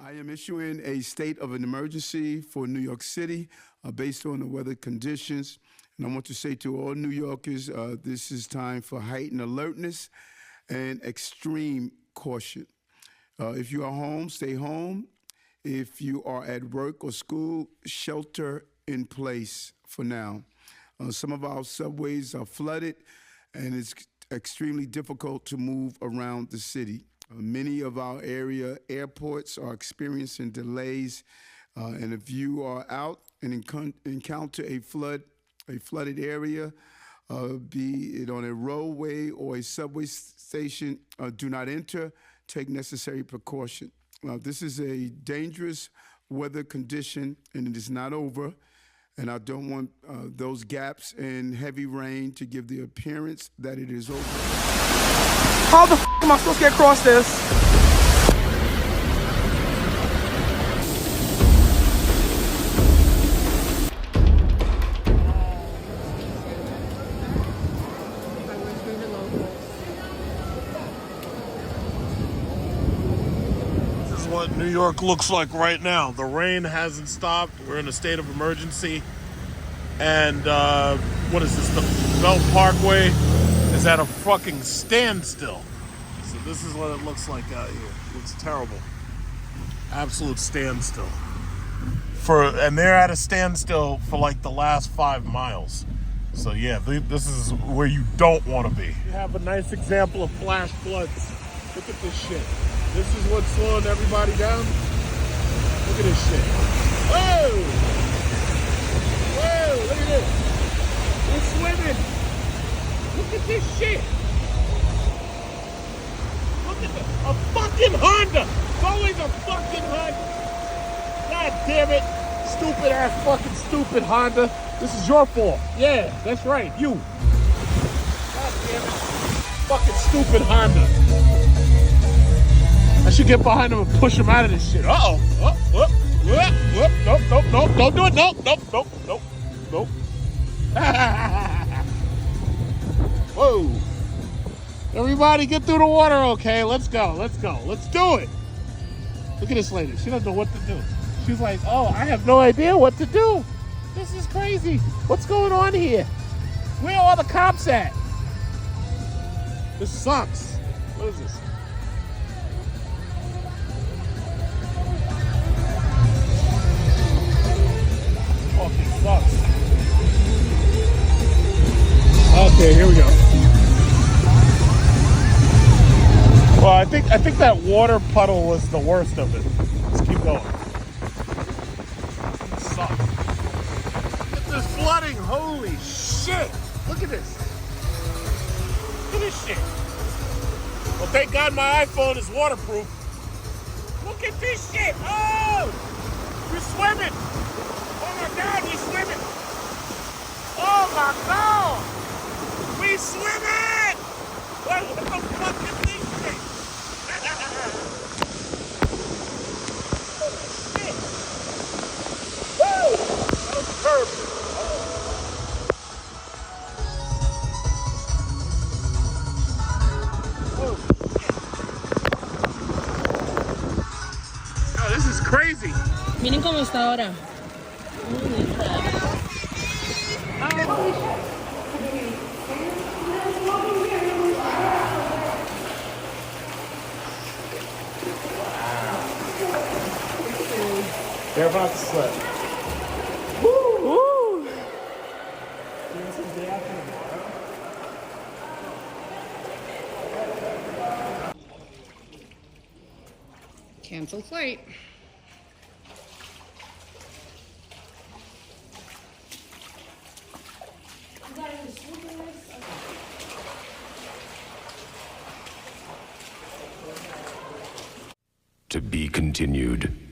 I am issuing a state of an emergency for New York City based on the weather conditions. And I want to say to all New Yorkers, this is time for heightened alertness and extreme caution. If you are home, stay home. If you are at work or school, shelter in place for now. Some of our subways are flooded, and it's extremely difficult to move around the city. Many of our area airports are experiencing delays, and if you are out and encounter a flooded area, be it on a roadway or a subway station, do not enter. Take necessary precaution. This is a dangerous weather condition, and it is not over. And I don't want those gaps in heavy rain to give the appearance that it is over. How the f am I supposed to get across this? This is what New York looks like right now. The rain hasn't stopped. We're in a state of emergency. And what is this? The Belt Parkway is at a fucking standstill. So this is what it looks like out here. It looks terrible. Absolute standstill. And they're at a standstill for like the last 5 miles. So yeah, this is where you don't want to be. You have a nice example of flash floods. Look at this shit. This is what's slowing everybody down. Look at this shit. Whoa! Whoa, look at this. We're swimming. Look at this shit. Look at a fucking Honda. It's always a fucking Honda. God damn it. Stupid ass fucking stupid Honda. This is your fault. Yeah, that's right. You. God damn it. Fucking stupid Honda. I should get behind him and push him out of this shit. Uh-oh. Nope. Don't do it. Nope. Whoa. Everybody get through the water, okay? Let's go. Let's do it. Look at this lady. She doesn't know what to do. She's like, oh, I have no idea what to do. This is crazy. What's going on here? Where are all the cops at? This sucks. What is this? Fucking sucks. Okay, here we go. Well, I think that water puddle was the worst of it. Let's keep going. It sucks. Look at this flooding. Holy shit. Look at this. Look at this shit. Well, thank God my iPhone is waterproof. Look at this shit. Oh! We're swimming. Oh my God, we're swimming. Oh my God. We swimming. What the fuck is this shit? Woo! That was perfect. Oh, this is crazy. Miren cómo está ahora. They're about to slip. Woo! Woo! Cancel flight. To be continued.